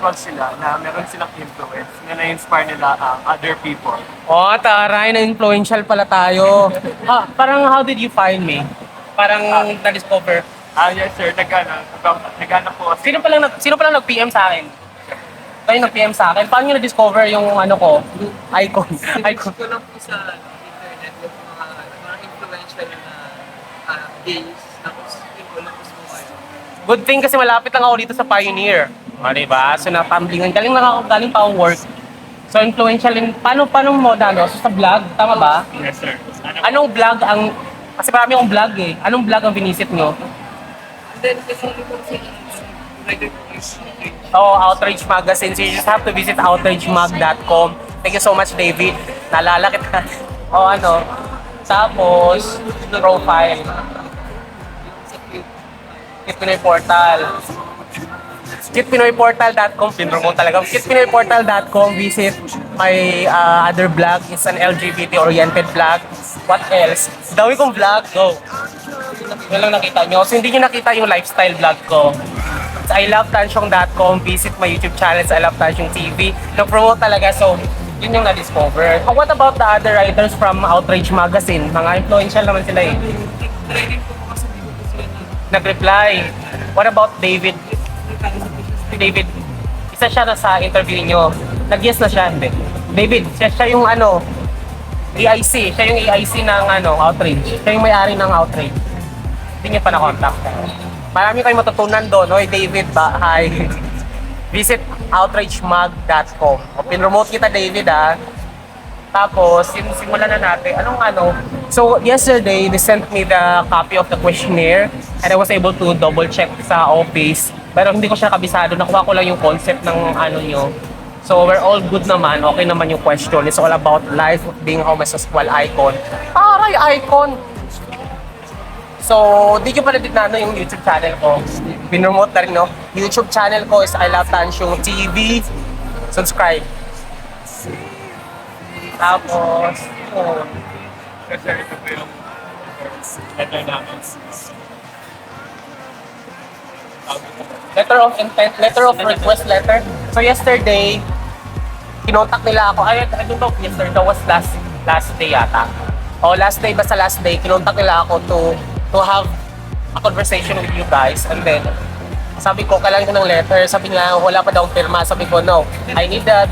because sila na meron silang influence na na-inspire nila ang other people. Oh, taray, na-influential pala tayo. Parang how did you find me? Parang na-discover. Yes sir, nagana po kasi. Sino palang nag-PM sa akin? Kayo nag-PM sa akin? Paano nyo na-discover yung ano ko? Icon. Icon. Ko lang po sa internet yung mga influential na gays. Tapos yun ko lang po sa mobile. Good thing kasi malapit lang ako dito sa Pioneer. O, diba? So, napamblingan. Galing pa akong work. So, influential din. Paano mo ano? So, sa vlog? Tama ba? Yes sir. Anong vlog ang... Kasi marami akong vlog eh. Anong vlog ang binisit nyo? And then, kasi po sa regular Outrage Magazine. So, you just have to visit outragemag.com. Thank you so much, David. Naalala kita. Tapos, profile. Kit Pinoy Portal. KitPinoyPortal.com. Pinro mo talaga. KitPinoyPortal.com. Visit my other vlog. It's an LGBT-oriented vlog. What else? Dami kong vlog. Go. Yan lang nakita nyo. So, hindi nyo nakita yung lifestyle vlog ko. It's ilovetansyong.com. Visit my YouTube channel. It's I Love Tansyong TV. Na-promote talaga. So, yun yung na-discover. What about the other writers from Outrage Magazine? Mga influential naman sila eh. Nag-reply. What about David? Si David, isa siya na sa interview niyo. Nag-yes na siya, hindi. David, siya yung EIC. Siya yung EIC ng Outrage. Siya yung may-ari ng Outrage. Hindi niya pa na-contact. Marami kayong matutunan doon. Hoy, David ba? Hi. Visit outragemag.com. O, pinromote kita, David, ha. Tapos, simulan na natin. So, yesterday, they sent me the copy of the questionnaire and I was able to double check sa office. Pero hindi ko siya kabisado. Nakuha ko lang yung concept ng nyo. So, we're all good naman. Okay naman yung question. It's all about life of being homosexual icon. Aray, icon! So, di ko pa din yung YouTube channel ko. Pinromote na rin, no? YouTube channel ko is I Love Tansyong TV. Subscribe. Tapos, Kasi ito po yung letter namin. letter of intent, letter of request letter. So yesterday, kinontak nila ako. I don't know if yesterday was last day yata. Last day, basta last day, kinontak nila ako to have a conversation with you guys. And then, sabi ko, kailangan ko ng letter. Sabi nga, wala pa daw pirma. Sabi ko, no, I need the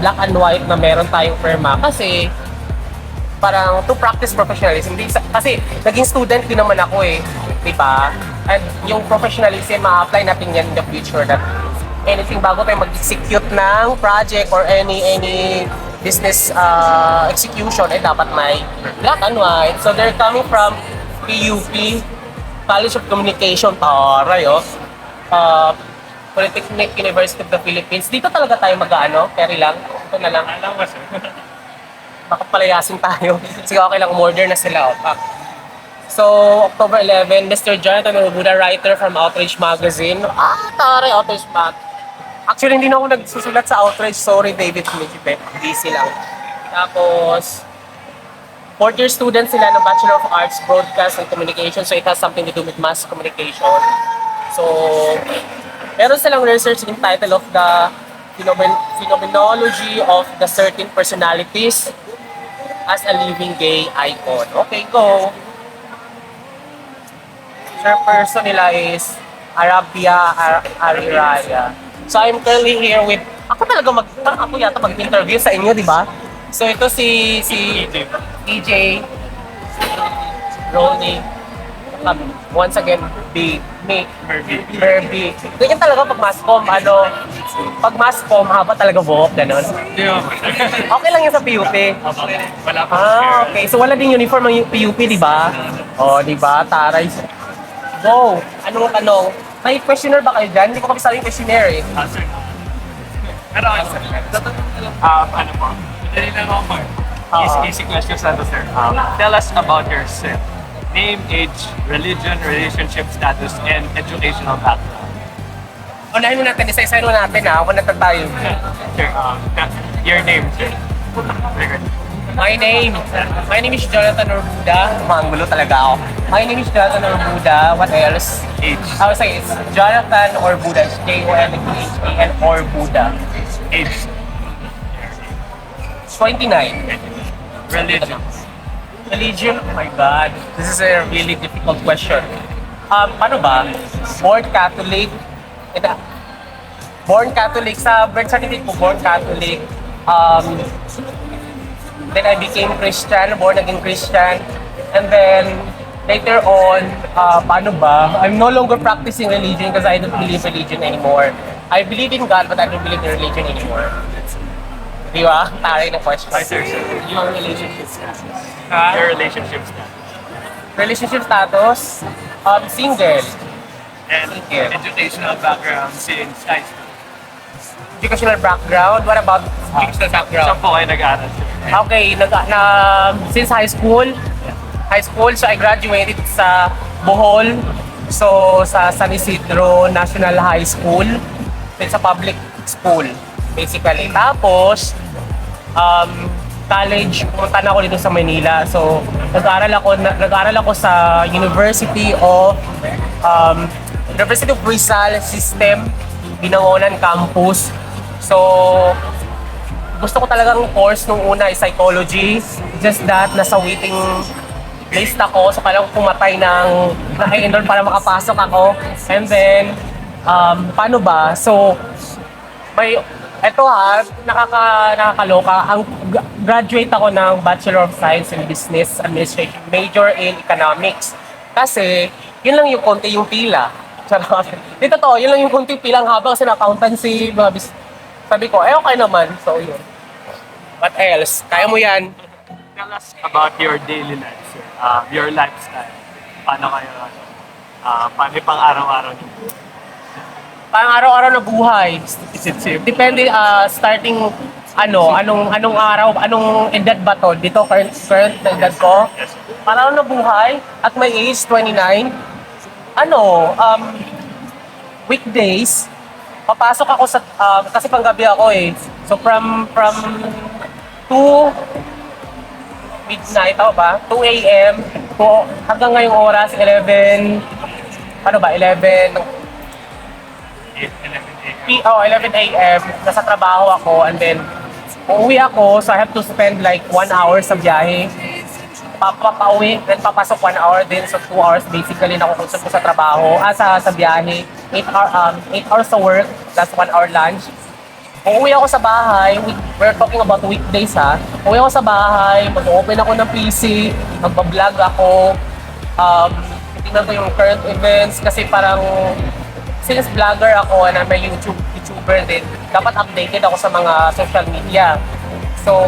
black and white na meron tayong firma kasi parang to practice professionalism. Kasi naging student din naman ako eh, di ba? And yung professionalism, ma-apply natin yan in the future that anything bago tayo mag-execute ng project or any business execution ay dapat may black and white. So they're coming from PUP, College of Communication, taray Polytechnic University of the Philippines. Dito talaga tayo carry lang. Ito na lang. Alam mo sir. Baka palayasin tayo. Sige, okay lang, umorder na sila. So, October 11, Mr. Jonathan Ubuda, writer from Outrage Magazine. Taray, Outrage Mag. Actually, hindi na ako nagsusulat sa Outrage. Sorry, David, medyo busy lang. Tapos, fourth year student sila ng Bachelor of Arts, Broadcast and Communication. So, it has something to do with mass communication. So, meron silang research entitled of the phenomenology of the certain personalities as a living gay icon. Okay, go. Chairperson nila is Arabia Ariraya. So I'm currently here with, ako yata mag-interview sa inyo, di ba? So ito si EJ, Ronnie, once again, Herbie. Ganyan talaga pag mascom, pag mascom, haba talaga buhok, gano'n. Okay lang yan sa PUP. Wala pa. Okay. So wala din uniform ang PUP, di ba? Di ba? Taray. Go! Anong tanong? May questionnaire ba kayo dyan? Hindi ko kabisado yung questionnaire eh. Sir. Pero sir. Ano po? Madali lang ako, Mark. Easy questions na to, sir. Tell us about yourself. Name, age, religion, relationship status, and educational background. Unahin mo natin, isa-isahin mo natin ha. Ako na tayo. Sir, your name, sir. Very good. My name is Jonathan Orbuda. Manggulo talaga ako. My name is Jonathan Orbuda. What else? Age. I would say it's Jonathan Orbuda. It's Jonathan Orbuda. Age. 29. Religion. Religion? Oh my God. This is a really difficult question. Paano ba? Born Catholic. Born Catholic. Sa birth certificate ko, born Catholic. Then I became Christian, born again Christian. And then, later on, paano ba? I'm no longer practicing religion because I don't believe religion anymore. I believe in God, but I don't believe in religion anymore. Di ba? Taray na question. Hi, sir. Your relationship status. Ha? Your relationship status. Relationship status? Single. And Sige. educational background since high school. Educational background? What about educational Saan background? po kayo nag-aaral, sir? Okay, since high school, so I graduated sa Bohol, so sa San Isidro National High School. It's a public school, basically. Tapos, college, pumunta na ako dito sa Manila. So, nag-aaral ako sa University of Rizal System, Binangonan Campus. So, gusto ko talagang course nung una is psychology. Just that, nasa waiting list ako. So, kailangan ko pumatay ng na-enroll para makapasok ako. And then, paano ba? So, eto nakakaloka. Graduate ako ng Bachelor of Science in Business Administration, major in Economics. Kasi, yun lang yung konti yung pila. Charot. Di totoo, yun lang yung konti pila ang haba kasi na accountancy, mga sabi ko, okay naman. So, yun. What else? Kaya mo yan. Tell us about your daily life, sir. Your lifestyle. Paano kayo, paano yung pang-araw-araw niyo? Parang araw-araw na buhay. Is it safe? Depende, starting, anong araw, anong edad ba to? Dito, current na edad ko. Yes. Parang na buhay, at my age, 29, weekdays, papasok ako sa, kasi panggabi ako eh. So from 2 midnight, tao ba? 2 a.m. po hanggang ngayong oras, 11, 11 11 a.m. Nasa trabaho ako and then uuwi ako, so I have to spend like 1 hour sa biyahe. Papauwi, then papasok 1 hour din, so 2 hours basically nakukonsume ko sa trabaho, sa biyahe. 8 hours sa work, plus 1 hour lunch. Uuwi ako sa bahay, we're talking about weekdays ha. Uuwi ako sa bahay, mag-open ako ng PC, magbablog ako, tingnan ko yung current events kasi parang since vlogger ako and I'm a YouTuber din, dapat updated ako sa mga social media. So,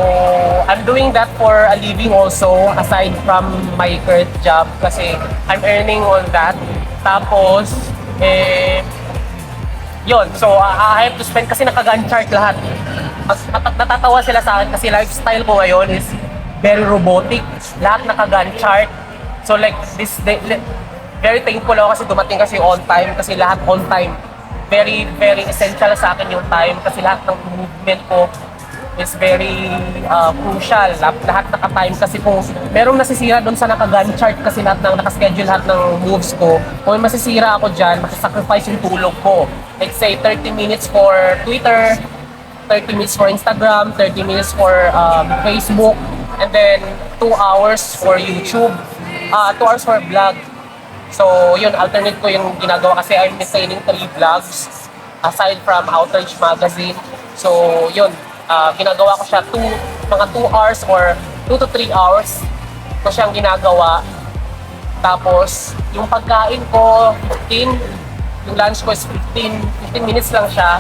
I'm doing that for a living also, aside from my current job kasi I'm earning on that. Tapos, yun, so I have to spend kasi naka-Gantt chart lahat. Natatawa sila sa akin kasi lifestyle ko ngayon is very robotic. Lahat naka-Gantt chart. So like very thankful ako kasi dumating kasi on time kasi lahat on time. Very, very essential sa akin yung time kasi lahat ng movement ko is very crucial. Lahat naka-time kasi kung merong nasisira doon sa naka-Gantt chart kasi lahat ng naka-schedule lahat ng moves ko, kung may masisira ako dyan, masisacrifice yung tulog ko. Let's say 30 minutes for Twitter, 30 minutes for Instagram, 30 minutes for Facebook, and then 2 hours for YouTube, 2 hours for vlog. So yun, alternate ko yung ginagawa kasi I'm maintaining 3 vlogs aside from Outrage Magazine. So yun, ginagawa ko siya mga 2 hours or 2 to 3 hours ko siyang ginagawa. Tapos, yung pagkain ko, 15, yung lunch ko is 15 minutes lang siya.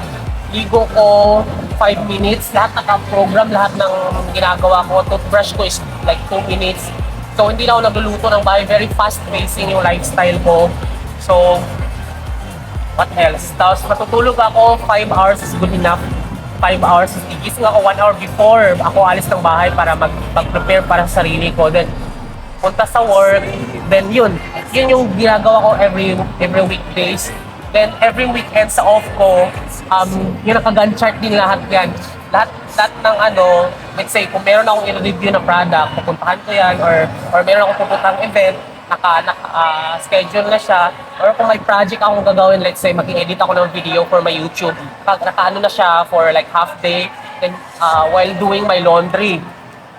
Ligo ko, 5 minutes. Lahat naka-program, lahat ng ginagawa ko. Toothbrush ko is like 2 minutes. So, hindi na ako nagluluto ng bahay. Very fast-pacing yung lifestyle ko. So, what else? Tapos, matutulog ako, 5 hours is good enough. 5 hours. Igising ako 1 hour before ako alis ng bahay para mag-prepare para sa sarili ko. Then, punta sa work. Then, yun yung ginagawa ko every weekdays. Then, every weekend sa off ko, yung naka-Gantt chart din lahat yan. lahat ng ano, let's say, kung meron akong i-review na product, pupuntahan ko yan, or meron akong pupuntang event, schedule na siya, or kung may project akong gagawin, let's say, mag-edit ako ng video for my YouTube, pag nakaano na siya for like half day, then while doing my laundry.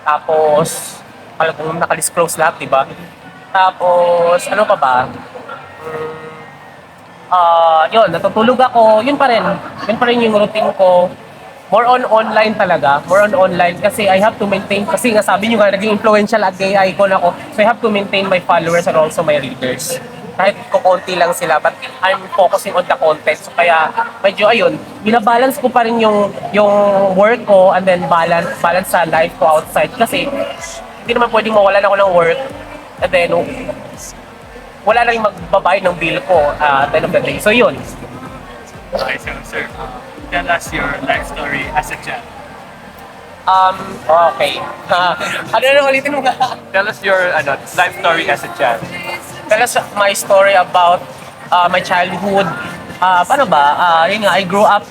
Tapos, alam kong naka-disclose lahat, di ba? Tapos, ano pa ba? Yun, natutulog ako, yun pa rin yung routine ko. More on online talaga, more on online kasi I have to maintain, kasi nga sabi nyo nga, naging influential at gay icon ako, so I have to maintain my followers and also my readers. Kahit kukunti lang sila, but I'm focusing on the content, so kaya medyo ayun, binabalance ko pa rin yung work ko and then balance sa life ko outside kasi hindi naman pwedeng mawalan ako ng work and then wala lang yung magbabayad ng bill ko at the end of the day. So yun. Okay, so sir, tell us your life story as a child. Okay. Ano na ulitin mo nga? Tell us your life story as a child. Tell us my story about my childhood. Paano ba? Yun nga, I grew up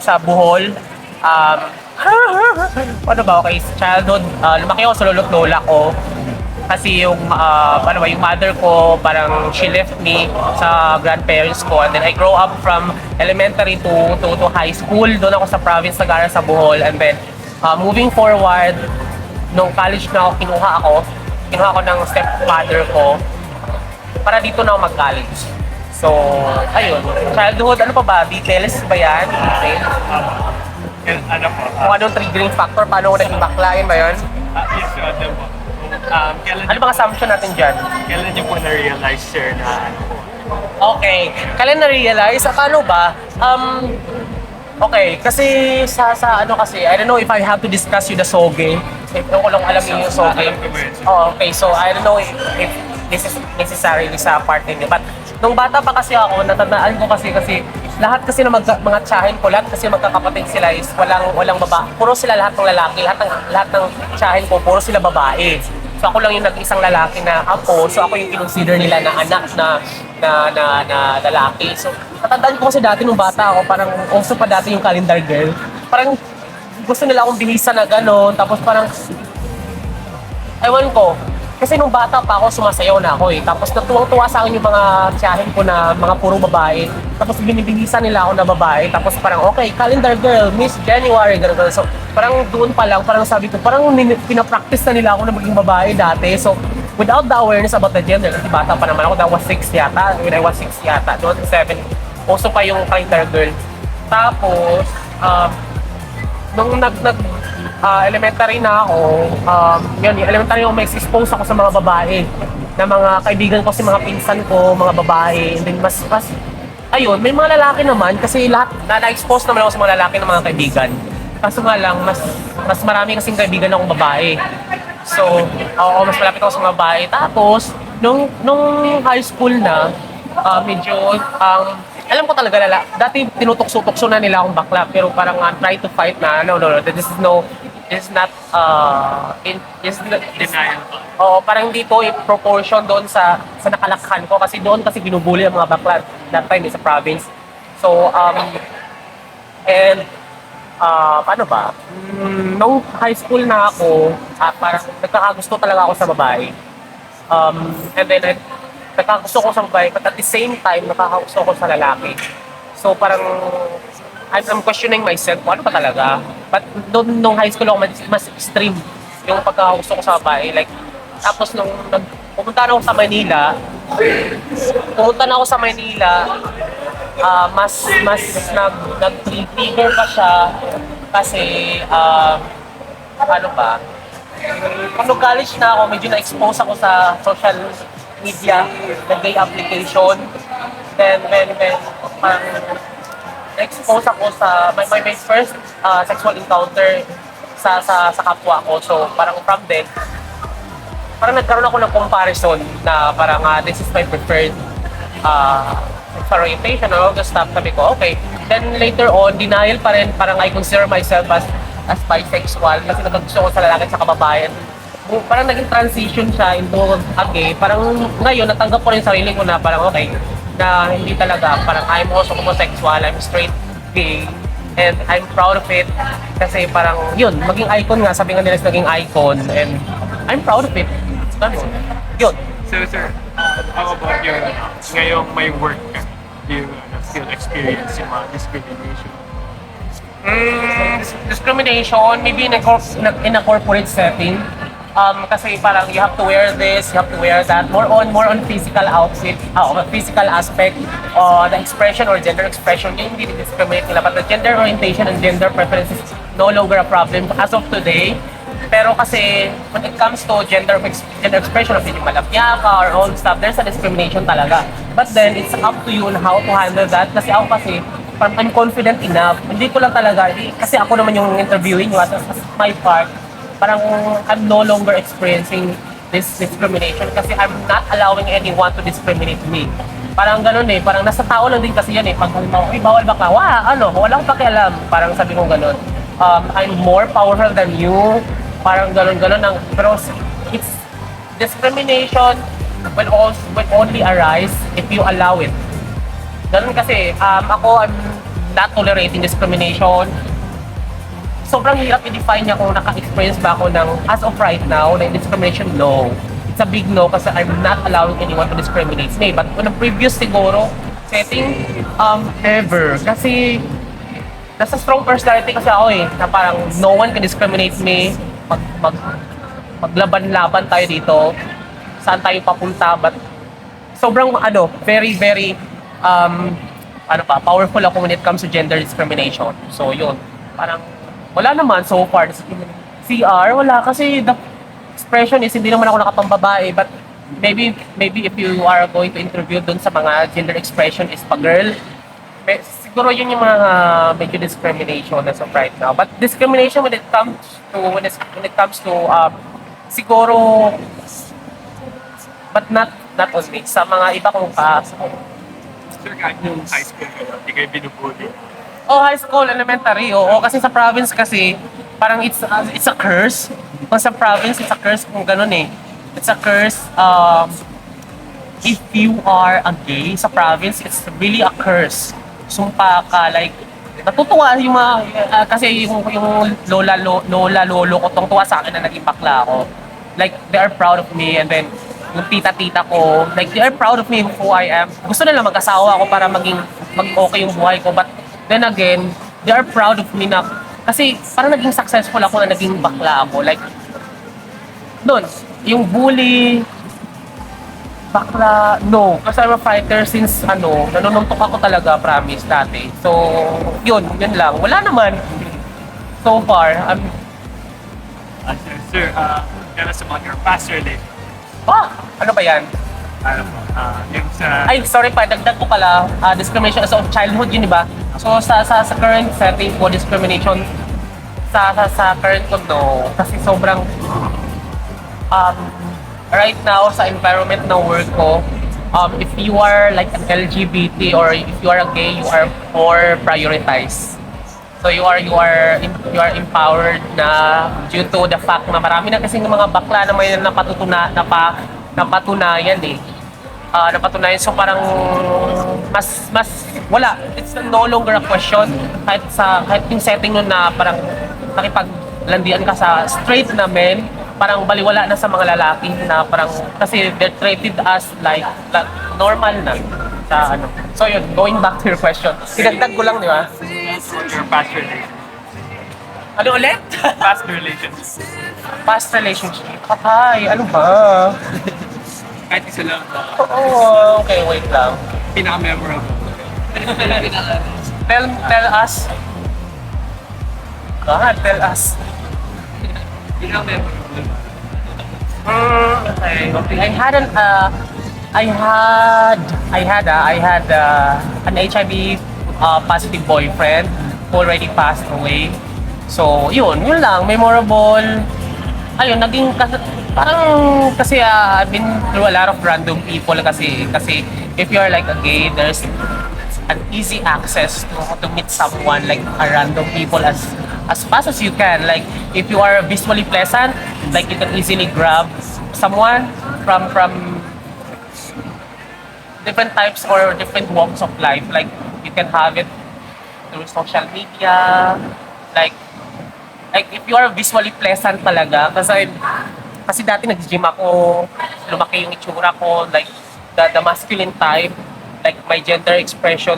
sa Bohol. Paano ba? Okay, sa childhood, lumaki ako sa lolo't lola ko. Kasi yung mother ko, parang she left me sa grandparents ko, and then I grow up from elementary to high school. Doon ako sa province Sagara sa Bohol, and then moving forward, nung college na ako, kinuha ako ng stepfather ko para dito na ako mag-college. So, ayun. Childhood, ano pa ba? Details ba yan? Details? Ano po? Kung anong triggering factor, paano ko naging baklain ba yun? Yes, ano po. Ano bang assumption natin dyan? Kailan niyo po na-realize, sir, na ano po? Okay. Kailan na-realize? Paano ba? Okay. Kasi sa ano kasi, I don't know if I have to discuss you the soge. If ko lang alam yung soge. Alam ko ba yun? Oh, okay. So, I don't know if this is necessarily sa part ninyo. But, nung bata pa kasi ako, natandaan ko kasi lahat kasi ng mga tsahin ko, lahat kasi magkakapatid sila is walang babae. Puro sila lahat ng lalaki. Lahat ng tsahin ko, puro sila babae. So ako lang yung nag-isang lalaki na apo, so ako yung kinonsider nila na anak na lalaki. So natandaan ko kasi dati nung bata ako, parang also pa dati yung calendar girl. Parang gusto nila akong bihisa na gano'n, tapos parang ewan ko. Kasi nung bata pa ako, sumasayaw na ako eh. Tapos natuwang-tuwa sa akin yung mga tiyahin ko na mga puro babae. Tapos binibihisan nila ako na babae. Tapos parang, okay, calendar girl, Miss January, gano'n. So parang doon pa lang, parang sabi ko, parang pinapractice na nila ako na maging babae dati. So without the awareness about the gender, kasi bata pa naman ako, that was 6 yata. When I was 6 yata, noon 7. Also pa yung calendar girl. Tapos, nung elementary na ako, elementary ako, may expose ako sa mga babae, na mga kaibigan ko, si mga pinsan ko, mga babae, and then mas, ayun, may mga lalaki naman, kasi lahat, na-expose naman ako sa mga lalaki ng mga kaibigan. Kaso nga lang, mas marami kasing kaibigan akong babae. So, mas malapit ako sa mga babae. Tapos, nung high school na, medyo, alam ko talaga dati tinutukso-tukso na nila akong bakla, pero parang try to fight na, no, this is not Denial. parang hindi to proportion doon sa nakalakhan ko, kasi doon kasi binubuli ang mga bakla that time sa province. So, paano ba? Nung high school na ako, parang nagkakagusto talaga ako sa babae. And then, nagkakagusto ko sa babae, but at the same time, nakakagusto ko sa lalaki. So, parang, I'm questioning myself kung ano pa talaga. But nung high school ako, mas extreme yung pagkakagusto ko sa babae. Like, tapos nung pumunta na ako sa Manila, mas nag-trigger pa siya kasi, ano ba, kung nag-college na ako, medyo na-expose ako sa social media, na gay application. Then, parang, na-expose ako sa my first sexual encounter sa kapwa ko. So parang from then, parang nagkaroon ako ng comparison na parang this is my preferred sexual orientation and all the stuff. Sabi ko, okay. Then later on, denial pa rin, parang I consider myself as bisexual kasi nagkagusto ko sa lalaki at sa kababayan. Parang naging transition siya into a gay. Parang ngayon, natanggap ko rin yung sarili ko na parang okay, na hindi talaga, parang I'm also homosexual, I'm straight, gay, And I'm proud of it kasi parang yun, maging icon nga, sabi nga nila is naging icon and I'm proud of it. Ganun. Yun. So sir, how about your ngayong may work ka? Do you still experience yung mga discrimination? Discrimination, maybe in a corporate setting. Kasi parang you have to wear this, you have to wear that. More on physical outfit, physical aspect, the expression or gender expression, yun hindi discriminate nila. But the gender orientation and gender preferences no longer a problem as of today. Pero kasi when it comes to gender expression of yung malapya ka or all stuff, there's a discrimination talaga. But then it's up to you on how to handle that. Kasi ako kasi, parang I'm confident enough. Hindi ko lang talaga, kasi ako naman yung interviewing nyo as my part, parang I'm no longer experiencing this discrimination kasi I'm not allowing anyone to discriminate me. Parang ganun eh, parang nasa tao lang din kasi yan eh. Pag halimbawa, ay bawal ba ka? Walang pakialam. Parang sabi ko ganun. I'm more powerful than you. Parang ganun. Pero it's discrimination will only arise if you allow it. Ganun kasi, ako, I'm not tolerating discrimination. Sobrang hirap i-define niya kung naka-experience ba ako ng, as of right now, na discrimination, no. It's a big no kasi I'm not allowing anyone to discriminate me. But on a previous siguro setting, ever. Kasi, nasa strong personality kasi ako eh, na parang no one can discriminate me. Maglaban-laban tayo dito. Saan tayo papunta, but sobrang very, very, powerful ako when it comes to gender discrimination. So yun, parang, wala naman so far. CR, wala kasi the expression is hindi naman ako nakapambabae but maybe if you are going to interview dun sa mga gender expression is pa-girl, siguro yun yung mga medyo discrimination as of right now. But discrimination when it comes to siguro but not only sa mga iba kong kaso. Sir, kahit yung high school kayo, hindi kayo binubuli. High school, elementary, oo. Kasi sa province kasi, parang it's a curse. Kung sa province, it's a curse kung ganun eh. It's a curse, if you are a gay sa province, it's really a curse. Sumpa ka, like, natutuwa yung mga, kasi yung lolo ko, tungtuwa sa akin na naging bakla ako. Like, they are proud of me, and then, yung tita-tita ko, like, they are proud of me who I am. Gusto nila mag-asawa ako para maging okay yung buhay ko, but then again, they are proud of me na, kasi parang naging successful ako na naging bakla ako. Like, doon, yung bully, bakla, no. Kasi I'm a fighter since, nanununtok ako talaga, promise, dati. So, yun lang. Wala naman. So far, Sir, tell us about your past relationship. ano ba yan? Yung sa... Ay, sorry pa, dagdag ko pala, discrimination as of childhood, yun, di ba? So, sa current setting ko, discrimination, sa current ko, no. Kasi sobrang, right now, sa environment ng work ko, if you are like an LGBT or if you are a gay, you are more prioritized. So, you are empowered na due to the fact na marami na kasing mga bakla na may napatunayan eh. Napatunayan. So parang mas wala. It's no longer a question kahit yung setting nun na parang nakipaglandian ka sa straight na men, parang baliwala na sa mga lalaki na parang kasi they're treated as like normal na sa ano. So yun, going back to your question. Sinagdag ko lang, di ba? Your past relationship. Ano ulit? Past relationship. Past relationship. Patay, ano ba? Kahit isa lang. Oo, okay, wait lang. Pinaka-memorable. Tell us. God, tell us. Pinaka-memorable. Okay. I had an HIV positive boyfriend who already passed away. So, yun lang, memorable. Ayun, I've been through a lot of random people kasi if you're like a gay, there's an easy access to meet someone like a random people as fast as you can. Like if you are visually pleasant, like you can easily grab someone from different types or different walks of life. Like you can have it through social media, like if you are visually pleasant talaga, kasi dati nag-gym ako, lumaki yung itsura ko, like the masculine type, like my gender expression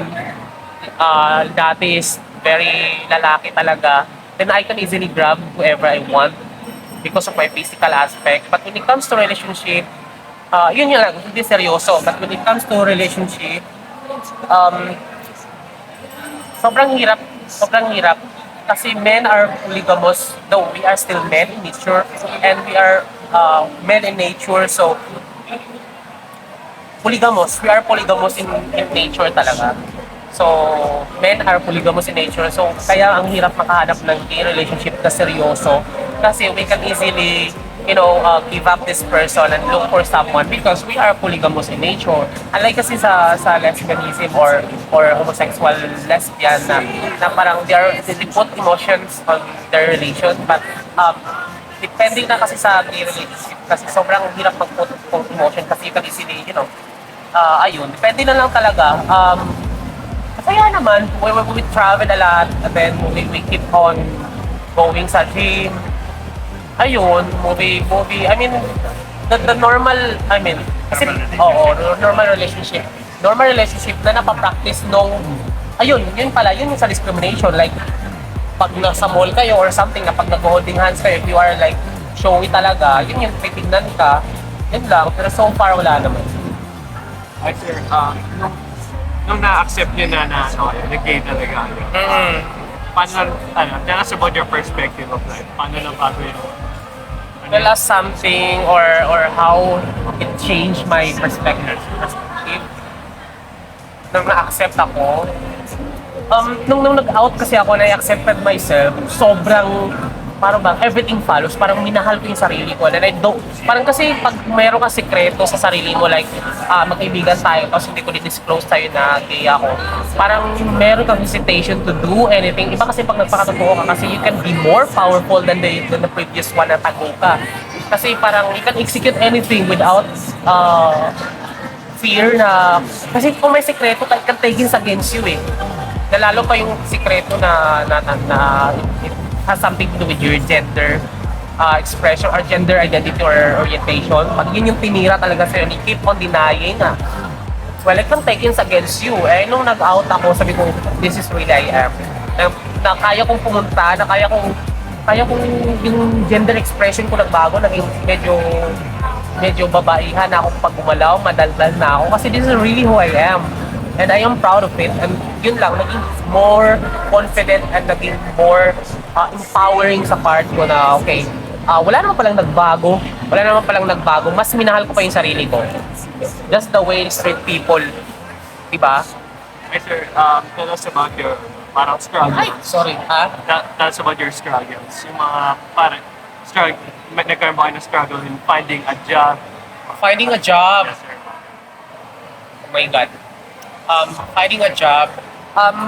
dati is very lalaki talaga, then I can easily grab whoever I want because of my physical aspect. But when it comes to relationship, yun lang, hindi seryoso. But when it comes to relationship, sobrang hirap. Kasi men are polygamous, though we are still men in nature, and we are men in nature, so polygamous. We are polygamous in nature talaga. So, men are polygamous in nature. So, kaya ang hirap makahanap ng gay relationship na seryoso. Kasi we can easily, give up this person and look for someone because we are polygamous in nature. Unlike kasi sa lesbianism or homosexual lesbian na parang they put emotions on their relation, but depending na kasi sa gay relationship kasi sobrang hirap mag-put emotion kasi you can easily, ayun, depende na lang talaga. Kaya naman, we travel a lot and then we keep on going sa gym. Ayun, movie. I mean, the normal, kasi, normal relationship. Normal relationship na napapractice nung, yun yung sa discrimination. Like, pag nasa mall kayo or something na pag nag-holding hands kayo, if you are like, showy talaga, yun yung titignan ka, yun lang. Pero so far, wala naman. Ay, sir, nung na-accept nyo na nag-gay talaga, paano, tell us about your perspective of life. Paano na bago yun? Tell us something or how it changed my perspective. Nung na-accept ako, nung nag-out kasi ako na I-accepted myself, sobrang, parang bang, everything follows, parang minahal ko yung sarili ko. And I don't, parang kasi pag mayroon kang sikreto sa sarili mo, like, magkaibigan tayo, tapos hindi ko di-disclose tayo na gay ako, parang meron kang hesitation to do anything. Iba kasi pag nagpakatotoo ka, kasi you can be more powerful than the previous one na tago ka. Kasi parang you can execute anything without fear na, kasi kung may sikreto, it can take it against you eh. Lalo pa yung sikreto na it has something to do with your gender expression or gender identity or orientation. Pag yun yung tinira talaga sa'yo, you keep on denying well, it can take it against you. Nung nag-out ako, sabi ko, this is really I am. Na kaya kong pumunta, na kaya kong yung gender expression ko nagbago, naging medyo babaihan na ako pag gumalaw, madaldal na ako. Kasi this is really who I am. And I am proud of it. And yun lang, naging more confident and naging more empowering sa part ko na, okay, wala naman palang nagbago. Mas minahal ko pa yung sarili ko. Just the way straight people, diba? Hi, sir, tell us about your parang struggles. Ay, sorry, ha? Tell us about your struggles. Yung mga parang struggle, nagkaroon ba kayo ng struggle in finding a job? Finding a job. Yes, sir. Oh my God. Finding a job.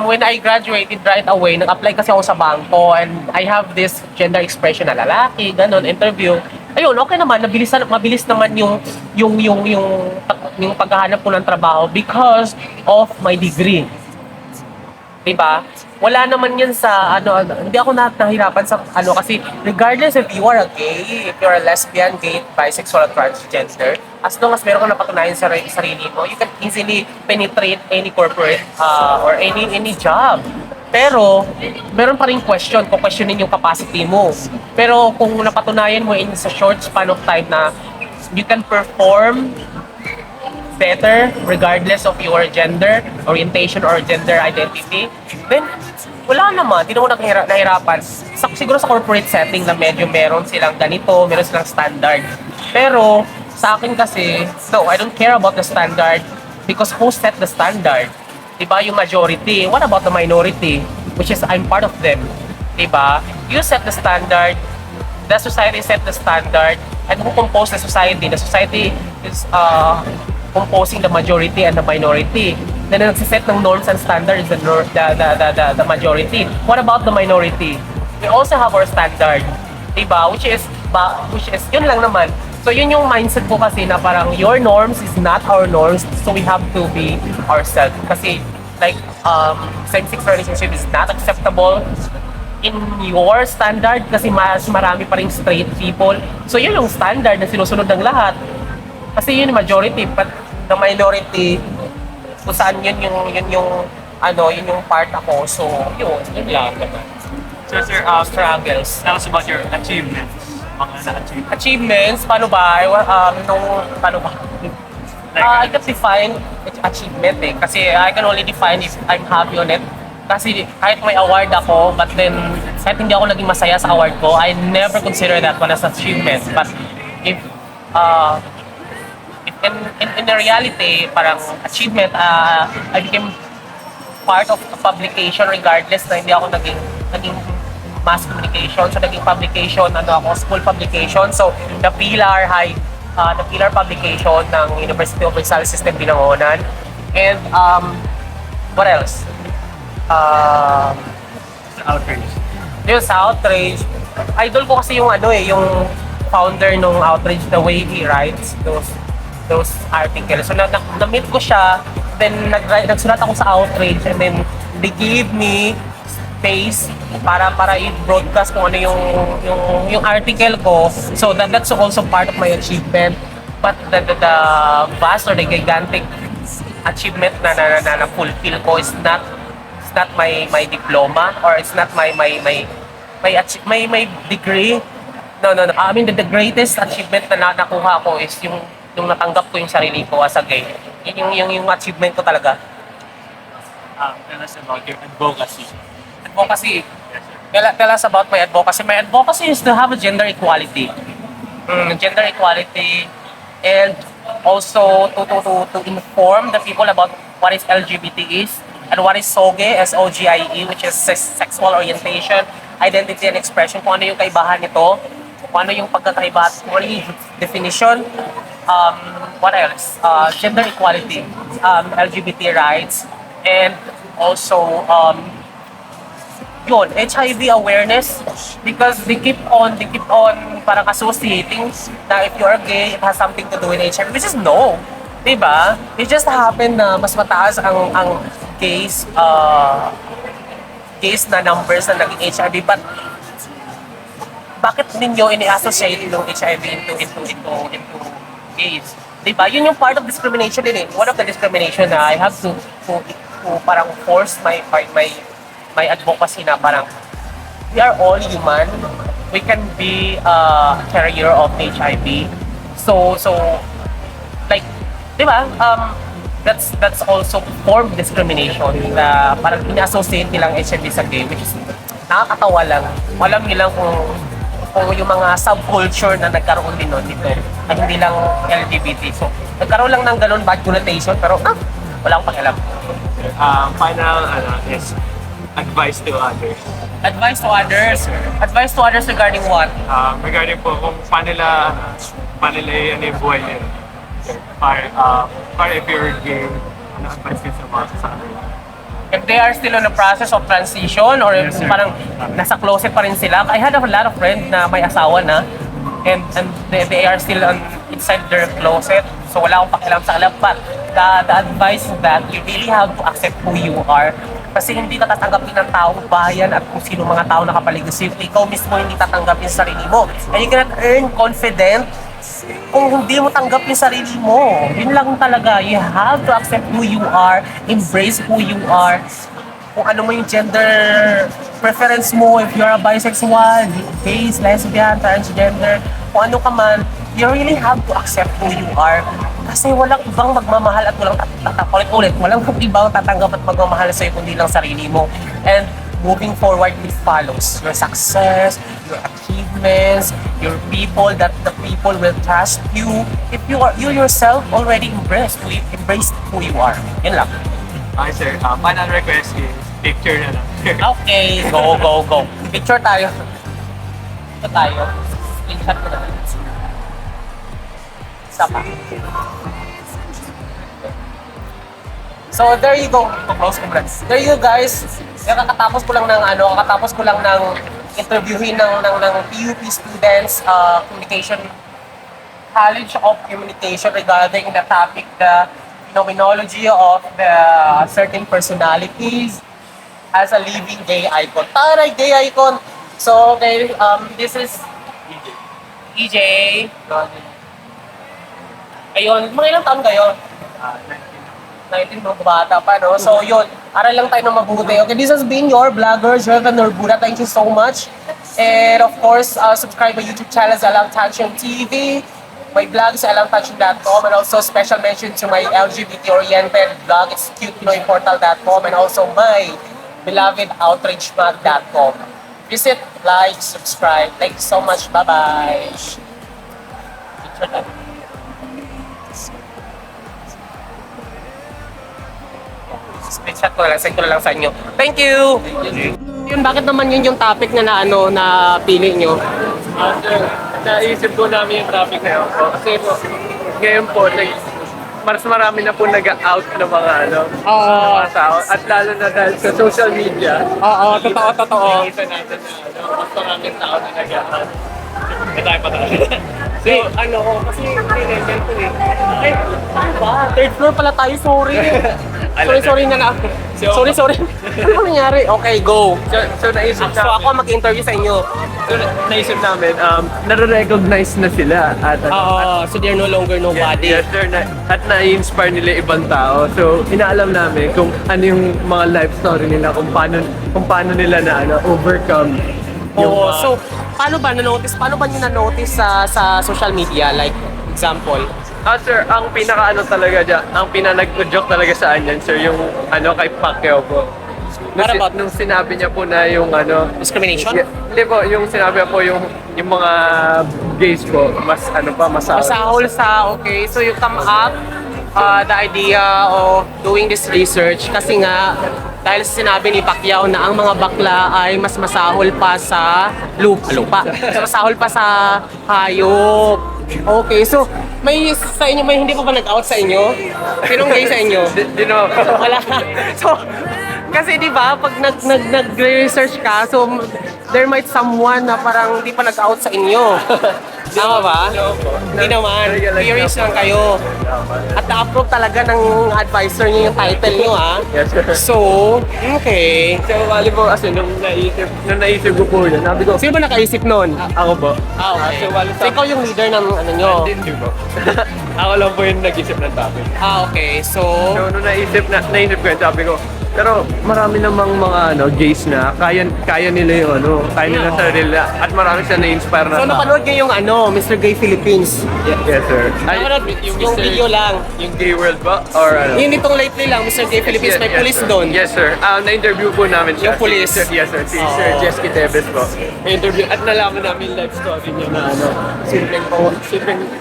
When I graduated right away, nag-apply kasi ako sa bangko and I have this gender expression na lalaki, ganun, interview. Ayun, okay naman, mabilis naman yung paghahanap ko ng trabaho because of my degree. Diba? Wala naman yan sa, hindi ako nahirapan sa, kasi regardless if you are a gay, if you're a lesbian, gay, bisexual, or transgender, as long as meron kang napatunayan sa sarili mo, you can easily penetrate any corporate or any job. Pero, meron pa rin questionin yung capacity mo. Pero kung napatunayan mo in sa short span of time na you can perform better regardless of your gender orientation or gender identity, then wala naman, hindi naman nahirapan. Siguro sa corporate setting na medyo meron silang ganito, meron silang standard. Pero sa akin kasi, no, I don't care about the standard because who set the standard? Diba, yung majority. What about the minority? Which is, I'm part of them. Diba? You set the standard, the society set the standard, and who compose the society? The society is composing the majority and the minority. Then nagsiset ng norms and standards the majority. What about the minority? We also have our standard, diba? Which is yun lang naman. So yun yung mindset ko kasi na parang your norms is not our norms, so we have to be ourselves. Kasi like same-sex relationship is not acceptable in your standard kasi mas marami pa ring straight people. So yun yung standard na sinusunod ng lahat. Kasi yun yung majority, but the minority kung saan yun yung part ako. So yun lang. So sir, Struggles. tell us about your achievements. Mga na-achieve. Achievements, paano ba? Paano ba? I can define achievement eh. Kasi I can only define if I'm happy on it. Kasi kahit may award ako, but then kahit hindi ako naging masaya sa award ko, I never consider that one as achievement. But if in the reality, parang achievement, I became part of a publication regardless na hindi ako naging mass communication. So naging publication, school publication. So the Pilar publication ng University of Rizal System Binangonan. And what else? Outrage. Yung sa Outrage, idol ko kasi yung yung founder ng Outrage, the way he writes those articles. So na-meet ko siya, then nagsulat ako sa Outrage, and then they gave me space para i-broadcast kung ano yung article ko. So that's also part of my achievement. But the vast or the gigantic achievement na fulfill ko is not my diploma, or it's not my degree. No. I mean the greatest achievement na nakuha ko is yung natanggap ko yung sarili ko as a gay. Yun yung achievement ko talaga. Tell us about your advocacy. Advocacy. Yes, sir. Tell us about my advocacy. My advocacy is to have a gender equality. Gender equality, and also to inform the people about what is LGBT is, and what is SOGIE, SOGIE, which is sexual orientation, identity and expression, kung ano yung kaibahan nito, kung ano yung pagkakaiba, kung ano yung definition, what else? Gender equality, LGBT rights, and also HIV awareness, because they keep on parang associating na if you're gay, it has something to do with HIV, which is no. Diba? It just happened na mas mataas ang gays na numbers na naging HIV, but bakit ninyo ini-associate yung HIV into gays? Diba? Yun yung part of discrimination din eh. One of the discrimination na I have to parang force my advocacy na parang we are all human. We can be a carrier of HIV. So like, di ba? That's also form of discrimination na parang ina-associate nilang HIV sa gay, which is nakakatawa lang. Alam nilang kung yung mga subculture na nagkaroon din nun dito ay hindi lang LGBT. So, nagkaroon lang ng ganun bad connotation, pero wala akong pakialam. Final is advice to others. Advice to others? Advice to others regarding what? Regarding po kung paano nila yung buhay nila. Para if you're gay, ano advice nila sa kanila? If they are still in the process of transition, or if Yes, sir. parang nasa closet pa rin sila. I had a lot of friends na may asawa na, and they are still inside their closet. So wala akong pakialam sa kanila. But the advice is that you really have to accept who you are. Kasi hindi ka tatanggapin ng taong bayan at kung sino mga tao nakapaligid sa'yo. Ikaw mismo hindi tatanggapin sa sarili mo. And you cannot earn confidence kung hindi mo tanggap yung sarili mo. Yun lang talaga. You have to accept who you are, embrace who you are. Kung ano mo yung gender preference mo, if you're a bisexual, gay, lesbian, transgender, kung ano ka man, you really have to accept who you are. Kasi walang ibang magmamahal at walang ibang tatanggap at magmamahal sa'yo kundi lang sarili mo. And moving forward, it follows your success, your achievements, your people, that the people will trust you if you yourself already embraced who you are. Yun lang. Okay, sir. Final request is picture na lang. Okay, go. Picture tayo. Ito tayo. Screenshot ko na lang. Isa pa. So there you go. Close ko muna. There you go, guys. Kakatapos ko lang ng interviewin ng PUP students, Communication College of Communication regarding the topic, the phenomenology of the certain personalities as a living gay icon. Taray, gay icon! So, okay, this is EJ. Ayun, mga ilang taon kayo? 19 no, bata pa, no? So, yun, aral lang tayo ng mabuti. Okay, this has been your vlogger, Joel Norbuda. Thank you so much. And of course, subscribe my YouTube channel, Alam Tachyon TV. My blog is alamtachyon.com, and also special mention to my LGBT-oriented blog, it's cutenoimportal.com, and also my beloved outragemag.com. Visit, like, subscribe. Thank you so much. Bye-bye. Screenshot ko lang, send ko na lang sa inyo. Thank you! Yun, bakit naman yun yung topic na ano, na pili nyo? After, naisip ko namin yung topic na yun po. Kasi po, ngayon po, mas marami na po nag-out ng mga ano, mga tao. At lalo na dahil sa social media. Oo, totoo. Nakikita natin na mas maraming tao na nag-out. May tayo pa tayo. So, ano, kasi tinignan ko eh. Ay, saan ba? Third floor pala tayo, sorry. Sorry na. Sorry. Ano nangyari? Okay, go. So naisip So ako mag-interview sa inyo. So, naisip namin, nare-recognize na sila at So they're no longer nobody. yes, sir, at na-inspire nila ibang tao. So, inaalam namin kung ano yung mga life story nila, kung paano nila na overcome Oo, so paano ba nyo na-notice sa social media? Like, example? sir, ang pinaka-ano talaga dyan, ang pinanag-joke talaga sa anyan, sir, yung kay Pacquiao po. What about? Nung sinabi niya po na yung Discrimination? Hindi po, yung sinabi niya po yung mga gays po, mas masahol. Masahol okay, so you come up the idea of doing this research kasi nga dahil sinabi ni Pacquiao na ang mga bakla ay mas masahol pa sa lupa. Mas masahol pa sa hayop. Okay, so may sa inyo, may hindi pa ba nag-out sa inyo? Sinong gay sa inyo? Di no. Wala. So, kasi di ba, pag nag-research ka, so there might someone na parang di pa nag-out sa inyo. Tama ba? Hindi naman. Curious lang kayo. At na-approve talaga ng advisor niyo yung title niyo, ha? Yes, sir. So, okay. So, bali po kasi nung naisip ko po yun, sabi ko, Sino ba nakaisip nun? ako po. Okay. So, bali So, ikaw yung leader ng ano nyo? Hindi po. Ako lang po yung nag-isip ng topic. Okay. So, So, nung naisip ko yun, sabi ko, pero marami namang mga gays na kaya nila yung kaya nila sa sarili at marami siya na-inspire na tao. napanood niyo yung Mr. Gay Philippines. Yes, sir. Ay, Napanood yung video lang. yung gay world ba? Or ano? Yung itong lately lang, Mr. Gay Philippines, may police sir. doon. Yes, sir. Na-interview po namin siya. Yung police? Yes, sir. Si Oo. Sir Jesky Tevez po. Na-interview at nalaman namin life story niya na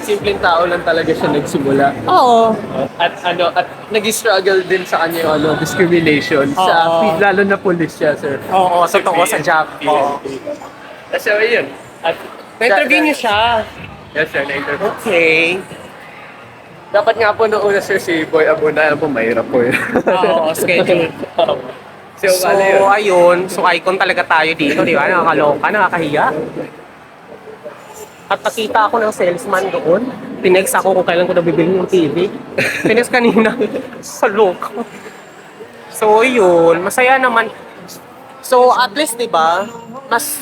simpleng tao lang talaga siya nagsimula. Oo. At nag-struggle din sa kanya yung discrimination sa lalo na police siya, sir. Oo, totoo sa job. Oo. So, yun. At Na-interview niyo siya. Yes, sir. Na-interview. Okay. Dapat nga po noong una, sir, si Boy Abuna, alam po, mahirap po yun. Oo, schedule. So, So, ayun. So, icon talaga tayo dito, di ba? Nakakaloka, nakakahiya. At nakita ako ng salesman doon. Tinext ako kung kailan ko nabibili yung TV. Tinext kanina. Sa loko. So, yun. Masaya naman. So, at least, di ba, mas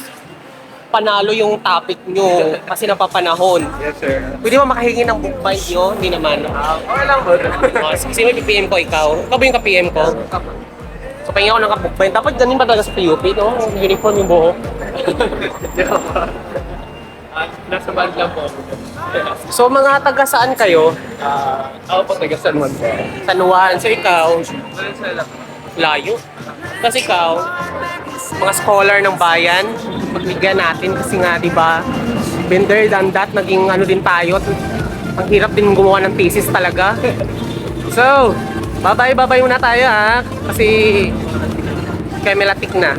panalo yung topic nyo kasi napapanahon. Yes, sir. Pwede ba makahingi ng book bind nyo? Hindi naman. Okay lang po. Kasi may PPM ko, ikaw. Ikaw ba yung ka-PM ko? So, pahingi ako ng ka-book bind. Dapat ganun ba talaga sa PUP, no? Uniform yung buhok. Nasa band lang po. So, mga taga saan kayo? Ako po, taga San Juan po. San Juan. So, ikaw, layo. Kasi ikaw, mga scholar ng bayan, pagbigyan natin kasi nga, di ba, been than that, naging din tayo. Ang hirap din gumawa ng thesis talaga. So, bye-bye muna tayo ha. Kasi, kay Melatik na.